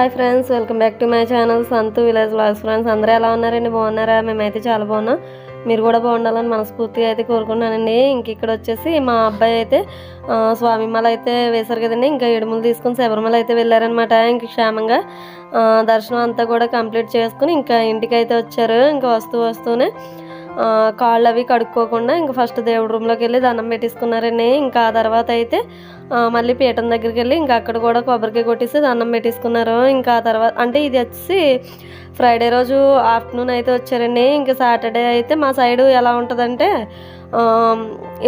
Hi friends, welcome back to my channel Santhu village vlogs. Friends అందరూ ఎలా ఉన్నారండి? బాగున్నారా? మేమైతే చాలా బాగున్నాం. మీరు కూడా బాగుండాలని మనస్ఫూర్తిగా అయితే కోరుకున్నానండి. ఇంక ఇక్కడ వచ్చేసి మా అబ్బాయి అయితే స్వామిమాల అయితే వేశారు కదండి. ఇంకా ఇడుములు తీసుకుని శబరిమల అయితే వెళ్ళారనమాట. ఇంక క్షేమంగా దర్శనం అంతా కూడా కంప్లీట్ చేసుకుని ఇంకా ఇంటికి అయితే వచ్చారు. ఇంకా వస్తూనే కాళ్ళు అవి కడుక్కోకుండా ఇంకా ఫస్ట్ దేవుడి రూమ్లోకి వెళ్ళి దండం పెట్టేసుకున్నారండి. ఇంకా ఆ తర్వాత అయితే మళ్ళీ పీఠం దగ్గరికి వెళ్ళి ఇంకా అక్కడ కూడా కొబ్బరికాయ కొట్టేసి దండం పెట్టేసుకున్నారు. ఇంకా ఆ తర్వాత అంటే ఇది వచ్చి ఫ్రైడే రోజు ఆఫ్టర్నూన్ అయితే వచ్చారండి. ఇంకా సాటర్డే అయితే మా సైడు ఎలా ఉంటుందంటే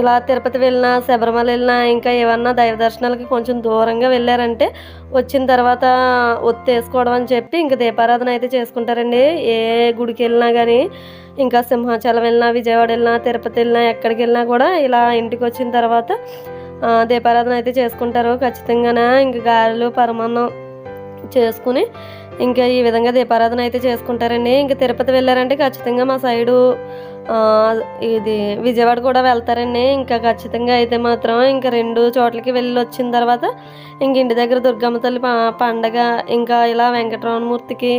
ఇలా తిరుపతి వెళ్ళినా శబరిమల వెళ్ళినా ఇంకా ఏమన్నా దైవ దర్శనాలకి కొంచెం దూరంగా వెళ్ళారంటే వచ్చిన తర్వాత ఒత్తి వేసుకోవడం అని చెప్పి ఇంకా దీపారాధన అయితే చేసుకుంటారండి. ఏ గుడికి వెళ్ళినా కానీ ఇంకా సింహాచలం వెళ్ళినా విజయవాడ వెళ్ళినా తిరుపతి వెళ్ళినా ఎక్కడికి వెళ్ళినా కూడా ఇలా ఇంటికి వచ్చిన తర్వాత దీపారాధన అయితే చేసుకుంటారు ఖచ్చితంగానే. ఇంక గారెలు పరమాన్నం చేసుకుని ఇంకా ఈ విధంగా దీపారాధన అయితే చేసుకుంటారండి. ఇంకా తిరుపతి వెళ్ళారంటే ఖచ్చితంగా మా సైడు ఇది విజయవాడ కూడా వెళ్తారండి. ఇంకా ఖచ్చితంగా అయితే మాత్రం ఇంకా 2 చోట్లకి వెళ్ళి వచ్చిన తర్వాత ఇంక ఇంటి దగ్గర దుర్గమ్మ తల్లి పండగ ఇంకా ఇలా వెంకటరమణమూర్తికి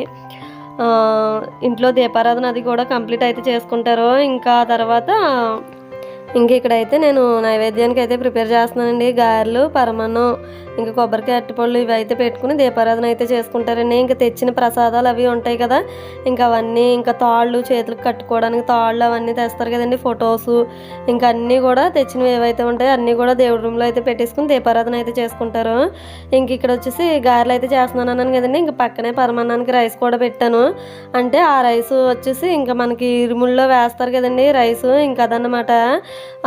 ఇంట్లో దీపారాధన అది కూడా కంప్లీట్ అయితే చేసుకుంటారు. ఇంకా తర్వాత ఇంక ఇక్కడైతే నేను నైవేద్యానికి అయితే ప్రిపేర్ చేస్తున్నానండి. గారెలు పరమాన్నం ఇంకా కొబ్బరికాయ అరటిపళ్ళు ఇవి అయితే పెట్టుకుని దీపారాధన అయితే చేసుకుంటారండి. ఇంకా తెచ్చిన ప్రసాదాలు అవి ఉంటాయి కదా, ఇంకా అవన్నీ ఇంకా తాళ్ళు చేతులకు కట్టుకోవడానికి తాళ్ళు అవన్నీ తెస్తారు కదండి, ఫొటోస్ ఇంకా అన్నీ కూడా తెచ్చినవి ఏవైతే ఉంటాయో అన్నీ కూడా దేవుడి రూమ్లో అయితే పెట్టేసుకుని దీపారాధన అయితే చేసుకుంటారు. ఇంక ఇక్కడ వచ్చేసి గారెలు అయితే చేస్తున్నాను అన్నాను కదండి. ఇంకా పక్కనే పరమాన్నానికి రైస్ కూడా పెట్టాను. అంటే ఆ రైస్ వచ్చేసి ఇంకా మనకి ఇరుముల్లో వేస్తారు కదండి రైస్, ఇంకా అదన్నమాట.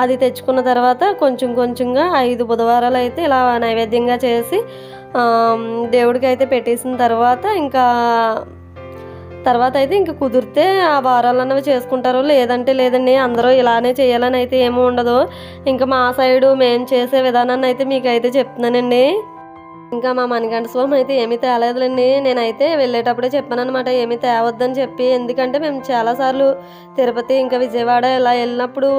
అది తెచ్చుకున్న తర్వాత కొంచెంగా 5 బుధవారాలు అయితే ఇలా నైవేద్యంగా చేసి దేవుడికి అయితే పెట్టేసిన తర్వాత అయితే ఇంకా కుదిరితే ఆ వారాలు అన్నవి చేసుకుంటారు. లేదండి అందరూ ఇలానే చేయాలని అయితే ఏమీ ఉండదు. ఇంకా మా సైడు మేము చేసే విధానాన్ని అయితే మీకు అయితే చెప్తున్నానండి. ఇంకా మా మణికంఠ స్వామి అయితే ఏమీ తేలేదులేండి. నేనైతే వెళ్ళేటప్పుడే చెప్పాను అనమాట ఏమీ తేవద్దని చెప్పి. ఎందుకంటే మేము చాలాసార్లు తిరుపతి ఇంకా విజయవాడ ఇలా వెళ్ళినప్పుడు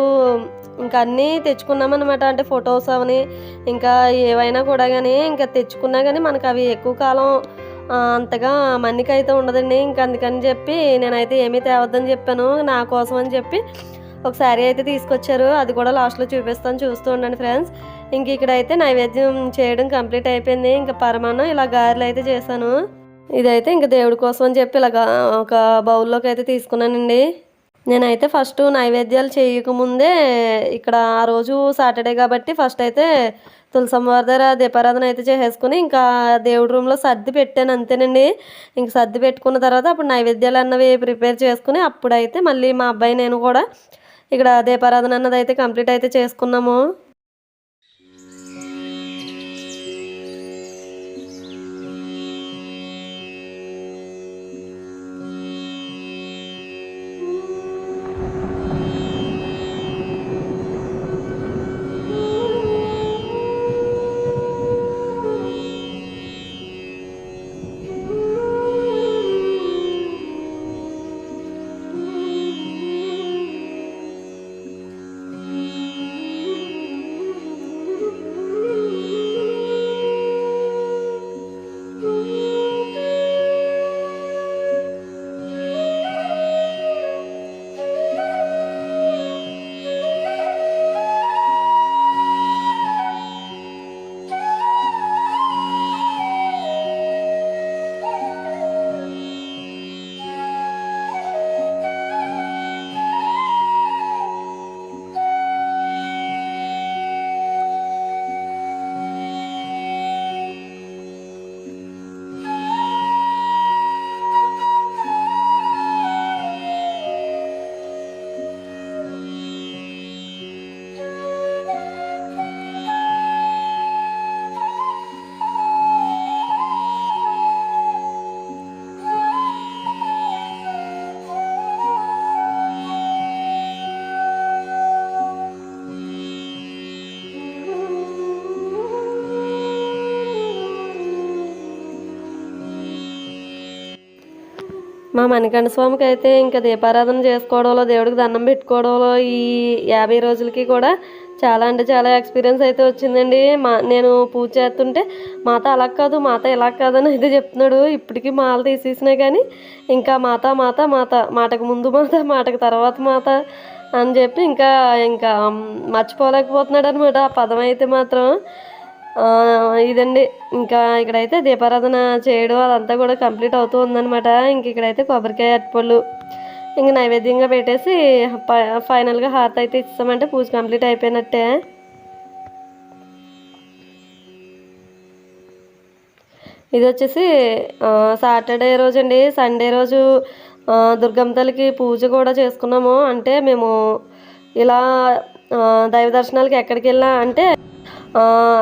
ఇంకా అన్నీ తెచ్చుకున్నామన్నమాట. అంటే ఫొటోస్ అవని ఇంకా ఏవైనా కూడా కానీ ఇంకా తెచ్చుకున్నా కానీ మనకు అవి ఎక్కువ కాలం అంతగా మన్నికైతే ఉండదండి. ఇంకా అందుకని చెప్పి నేనైతే ఏమీ తేవద్దని చెప్పాను. నా కోసం అని చెప్పి ఒక శారీ అయితే తీసుకొచ్చారు. అది కూడా లాస్ట్లో చూపిస్తాను, చూస్తూ ఉండండి ఫ్రెండ్స్. ఇంక ఇక్కడైతే నైవేద్యం చేయడం కంప్లీట్ అయిపోయింది. ఇంకా పరమాన్నం ఇలా గారెలు అయితే చేశాను. ఇదైతే ఇంకా దేవుడి కోసం అని చెప్పి ఇలాగా ఒక బౌల్లోకి అయితే తీసుకున్నానండి. నేనైతే ఫస్ట్ నైవేద్యాలు చేయకముందే ఇక్కడ ఆ రోజు సాటర్డే కాబట్టి ఫస్ట్ అయితే తులసమ్మవారి దగ్గర దీపారాధన అయితే చేసేసుకుని ఇంకా దేవుడి రూమ్లో సర్ది పెట్టాను అంతేనండి. ఇంక సర్ది పెట్టుకున్న తర్వాత అప్పుడు నైవేద్యాలు అన్నవి ప్రిపేర్ చేసుకుని అప్పుడైతే మళ్ళీ మా అబ్బాయి నేను కూడా ఇక్కడ దీపారాధన అన్నది అయితే కంప్లీట్ అయితే చేసుకున్నాము. మా మణికంఠ స్వామికి అయితే ఇంకా దీపారాధన చేసుకోవడంలో దేవుడికి దండం పెట్టుకోవడంలో ఈ 50 రోజులకి కూడా చాలా అంటే చాలా ఎక్స్పీరియన్స్ అయితే వచ్చిందండి. నేను పూజ చేస్తుంటే మాత అలా కాదు, మాత ఇలా కాదని అయితే చెప్తున్నాడు. ఇప్పటికీ మాల తీసేసినా కానీ ఇంకా మాత మాత మాత, మాటకు ముందు మాత, మాటకు తర్వాత మాత అని చెప్పి ఇంకా ఇంకా మర్చిపోలేకపోతున్నాడు అనమాట ఆ పదం అయితే మాత్రం. ఇదండి ఇంకా ఇక్కడైతే దీపారాధన చేయడం అదంతా కూడా కంప్లీట్ అవుతూ ఉందనమాట. ఇంక ఇక్కడైతే కొబ్బరికాయ అరటిపళ్ళు ఇంక నైవేద్యంగా పెట్టేసి ఫైనల్గా హారతి అయితే ఇస్తామంటే పూజ కంప్లీట్ అయిపోయినట్టే. ఇది వచ్చేసి సాటర్డే రోజు అండి. సండే రోజు దుర్గమ్మ తల్లికి పూజ కూడా చేసుకున్నాము. అంటే మేము ఇలా దైవ దర్శనాలకి ఎక్కడికి వెళ్ళినా అంటే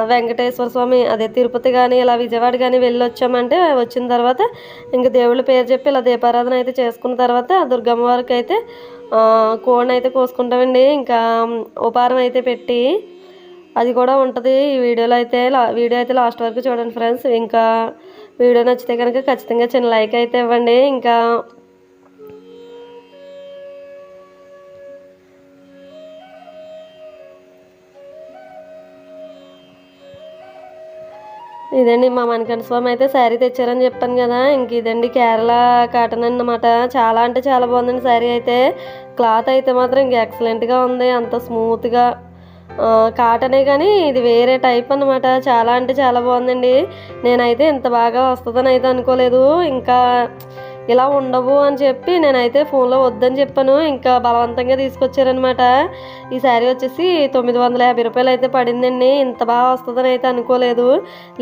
వెంకటేశ్వర స్వామి అదే తిరుపతి కానీ ఇలా విజయవాడ కానీ వెళ్ళి వచ్చామంటే వచ్చిన తర్వాత ఇంక దేవుళ్ళ పేరు చెప్పి ఇలా దీపారాధన అయితే చేసుకున్న తర్వాత దుర్గమ్మ వారికి అయితే కోడిని అయితే కోసుకుంటామండి. ఇంకా ఉపారం అయితే పెట్టి అది కూడా ఉంటుంది ఈ వీడియోలో అయితే. వీడియో అయితే లాస్ట్ వరకు చూడండి ఫ్రెండ్స్. ఇంకా వీడియో నచ్చితే కనుక ఖచ్చితంగా చిన్న లైక్ అయితే ఇవ్వండి. ఇంకా ఇదండి మా మణికంఠ స్వామి అయితే శారీ తెచ్చారని చెప్పాను కదా. ఇంక ఇదండి కేరళ కాటన్ అన్నమాట. చాలా అంటే చాలా బాగుందండి శారీ అయితే. క్లాత్ అయితే మాత్రం ఇంక ఎక్సలెంట్గా ఉంది, అంత స్మూత్గా కాటనే కానీ ఇది వేరే టైప్ అన్నమాట. చాలా అంటే చాలా బాగుందండి. నేనైతే ఇంత బాగా వస్తుందని అయితే అనుకోలేదు. ఇంకా ఇలా ఉండవు అని చెప్పి నేనైతే ఫోన్లో వద్దని చెప్పాను. ఇంకా బలవంతంగా తీసుకొచ్చారనమాట. ఈ శారీ వచ్చేసి 950 రూపాయలు అయితే పడిందండి. ఇంత బాగా వస్తుందని అయితే అనుకోలేదు.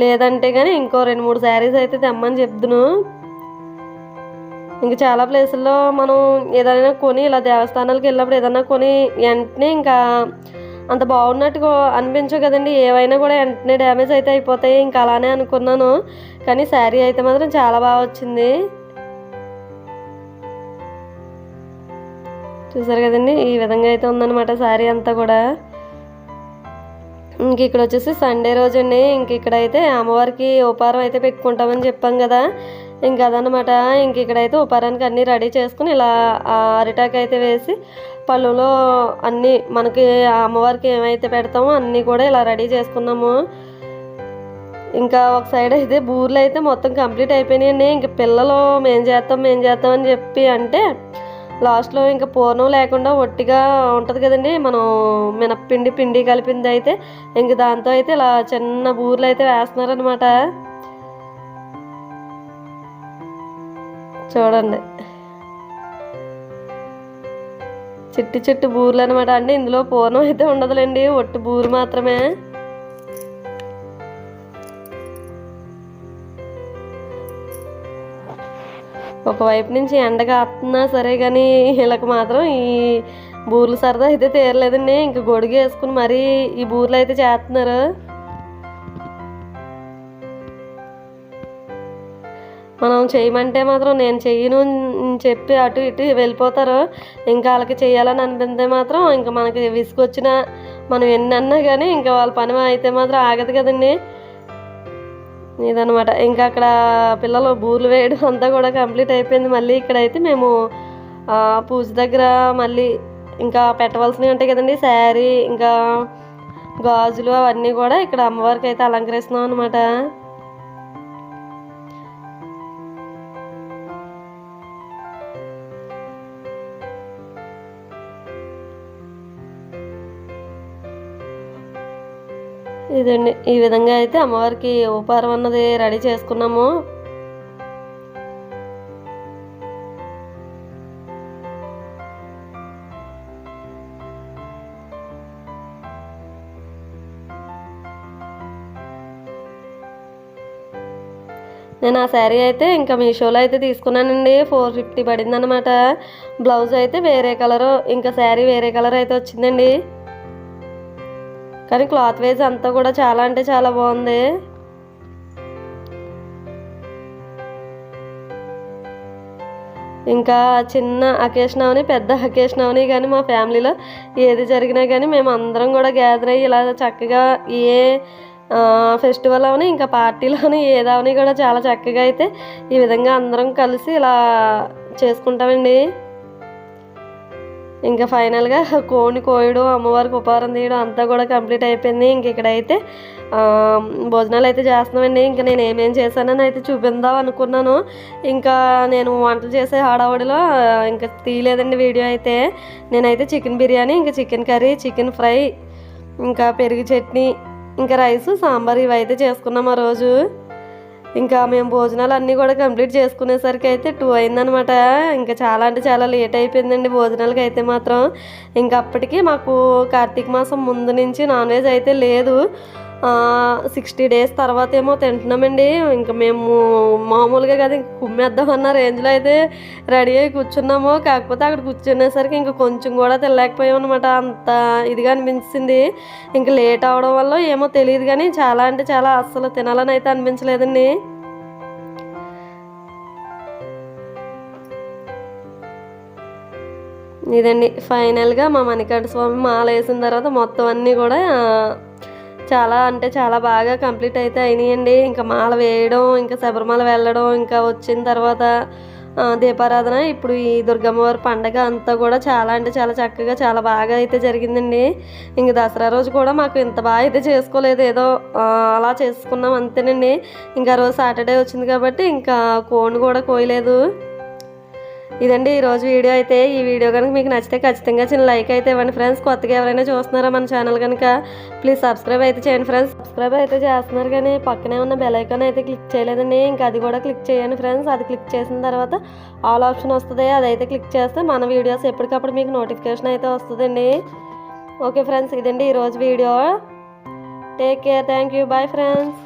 లేదంటే కానీ ఇంకో 2-3 శారీస్ అయితే తెమ్మని చెప్దును. ఇంకా చాలా ప్లేసుల్లో మనం ఏదైనా కొని ఇలా దేవస్థానాలకు వెళ్ళినప్పుడు ఏదైనా కొని వెంటనే ఇంకా అంత బాగున్నట్టుగా అనిపించవు కదండి. ఏవైనా కూడా వెంటనే డ్యామేజ్ అయితే అయిపోతాయి. ఇంకా అలానే అనుకున్నాను. కానీ శారీ అయితే మాత్రం చాలా బాగా వచ్చింది. చూసారు కదండి, ఈ విధంగా అయితే ఉందన్నమాట శారీ అంతా కూడా. ఇంక ఇక్కడ వచ్చేసి సండే రోజు అండి. ఇంక ఇక్కడైతే అమ్మవారికి ఉపారం అయితే పెట్టుకుంటామని చెప్పాం కదా. ఇంక అదనమాట. ఇంక ఇక్కడైతే ఉపారానికి అన్నీ రెడీ చేసుకుని ఇలా అరిటాకు అయితే వేసి పళ్ళులో అన్నీ మనకి అమ్మవారికి ఏమైతే పెడతామో అన్నీ కూడా ఇలా రెడీ చేసుకున్నాము. ఇంకా ఒక సైడ్ అయితే బూర్లు అయితే మొత్తం కంప్లీట్ అయిపోయినాయండి. ఇంక పిల్లలు మేం చేస్తాం అని చెప్పి అంటే లాస్ట్లో ఇంకా పూర్ణం లేకుండా ఒట్టిగా ఉంటుంది కదండి, మనం మినప్పిండి కలిపింది అయితే ఇంక దాంతో అయితే ఇలా చిన్న బూర్లు అయితే వేస్తున్నారనమాట. చూడండి, చిట్టి బూర్లు అనమాట. అంటే ఇందులో పూర్ణం అయితే ఉండదులేండి, ఒట్టి బూరు మాత్రమే. ఒకవైపు నుంచి ఎండగా వస్తున్నా సరే కానీ వీళ్ళకి మాత్రం ఈ బూర్లు సరదా అయితే తీరలేదండి. ఇంక గొడుగు వేసుకుని మరీ ఈ బూర్లు అయితే చేస్తున్నారు. మనం చేయమంటే మాత్రం నేను చెయ్యను చెప్పి అటు ఇటు వెళ్ళిపోతారు. ఇంకా వాళ్ళకి చెయ్యాలని అనిపిస్తే మాత్రం ఇంకా మనకి విసుగొచ్చినా మనం ఎన్ని అన్నా కానీ ఇంకా వాళ్ళ పని అయితే మాత్రం ఆగదు కదండి. ఇదనమాట. ఇంకా అక్కడ పిల్లలు బూర్లు వేయడం అంతా కూడా కంప్లీట్ అయిపోయింది. మళ్ళీ ఇక్కడైతే మేము పూజ దగ్గర మళ్ళీ ఇంకా పెట్టవలసినవి ఉంటాయి కదండి, శారీ ఇంకా గాజులు అవన్నీ కూడా ఇక్కడ అమ్మవారికి అయితే అలంకరిస్తున్నాం అనమాట. ఇదండి, ఈ విధంగా అయితే అమ్మవారికి ఉపారం అన్నది రెడీ చేసుకున్నాము. నేను ఆ శారీ అయితే ఇంకా మీషోలో అయితే తీసుకున్నానండి. 450 పడింది అనమాట. బ్లౌజ్ అయితే వేరే కలరు, ఇంకా శారీ వేరే కలర్ అయితే వచ్చిందండి. కానీ క్లాత్ వైజ్ అంతా కూడా చాలా అంటే చాలా బాగుంది. ఇంకా చిన్న అకేషన్ అవని పెద్ద అకేషన్ అవని కానీ మా ఫ్యామిలీలో ఏది జరిగినా కానీ మేము అందరం కూడా గ్యాదర్ అయ్యి ఇలా చక్కగా ఏ ఫెస్టివల్ అవని ఇంకా పార్టీలోని ఏదవని కూడా చాలా చక్కగా అయితే ఈ విధంగా అందరం కలిసి ఇలా చేసుకుంటామండి. ఇంకా ఫైనల్గా కోడిని కోయడం, అమ్మవారికి ఉపహారం తీయడం అంతా కూడా కంప్లీట్ అయిపోయింది. ఇంక ఇక్కడైతే భోజనాలు అయితే చేస్తున్నామండి. ఇంకా నేను ఏమేం చేశానని అయితే చూపిందాం అనుకున్నాను. ఇంకా నేను వంటలు చేసే హడావుడిలో ఇంకా తీయలేదండి వీడియో అయితే. నేనైతే చికెన్ బిర్యానీ, ఇంకా చికెన్ కర్రీ, చికెన్ ఫ్రై, ఇంకా పెరుగు చట్నీ, ఇంకా రైసు, సాంబార్ ఇవైతే చేసుకున్నాం ఆ రోజు. ఇంకా మేము భోజనాలు అన్నీ కూడా కంప్లీట్ చేసుకునేసరికి అయితే 2 అయిందనమాట. ఇంకా చాలా అంటే చాలా లేట్ అయిపోయిందండి భోజనాలకి అయితే మాత్రం. ఇంకా అప్పటికి మాకు కార్తీక మాసం ముందు నుంచి నాన్ వెజ్ అయితే లేదు. 60 డేస్ తర్వాత ఏమో తింటున్నామండి. ఇంకా మేము మామూలుగా కదా ఇంక కుమ్మేద్దామన్న రేంజ్లో అయితే రెడీ అయ్యి కూర్చున్నాము. కాకపోతే అక్కడ కూర్చునేసరికి ఇంకా కొంచెం కూడా తినలేకపోయాం అనమాట. అంత ఇదిగా అనిపించింది. ఇంకా లేట్ అవడం వల్ల ఏమో తెలియదు కానీ చాలా అంటే చాలా అస్సలు తినాలని అయితే అనిపించలేదండి. ఇదండి ఫైనల్గా మా మణికంఠ స్వామి మాల వేసిన తర్వాత మొత్తం అన్నీ కూడా చాలా అంటే చాలా బాగా కంప్లీట్ అయితే అయినాయండి. ఇంకా మాల వేయడం, ఇంకా శబరిమల వెళ్ళడం, ఇంకా వచ్చిన తర్వాత దీపారాధన, ఇప్పుడు ఈ దుర్గమ్మవారి పండగ అంతా కూడా చాలా అంటే చాలా చక్కగా చాలా బాగా అయితే జరిగిందండి. ఇంక దసరా రోజు కూడా మాకు ఇంత బాగా అయితే చేసుకోలేదు, ఏదో అలా చేసుకున్నాం అంతేనండి. ఇంకా రోజు సాటర్డే వచ్చింది కాబట్టి ఇంకా కోడిని కూడా కోయలేదు. ఇదండి ఈరోజు వీడియో అయితే. ఈ వీడియో కనుక మీకు నచ్చితే ఖచ్చితంగా చిన్న లైక్ అయితే ఇవ్వండి ఫ్రెండ్స్. కొత్తగా ఎవరైనా చూస్తున్నారా మన ఛానల్ కనుక ప్లీజ్ సబ్స్క్రైబ్ అయితే చేయండి ఫ్రెండ్స్. సబ్స్క్రైబ్ అయితే చేస్తున్నారు కానీ పక్కనే ఉన్న బెల్ ఐకాన్ అయితే క్లిక్ చేయలేదండి. ఇంకా అది కూడా క్లిక్ చేయండి ఫ్రెండ్స్. అది క్లిక్ చేసిన తర్వాత ఆల్ ఆప్షన్ వస్తుంది, అదైతే క్లిక్ చేస్తే మన వీడియోస్ ఎప్పటికప్పుడు మీకు నోటిఫికేషన్ అయితే వస్తుందండి. ఓకే ఫ్రెండ్స్, ఇదండి ఈరోజు video. Take care, thank you, bye friends.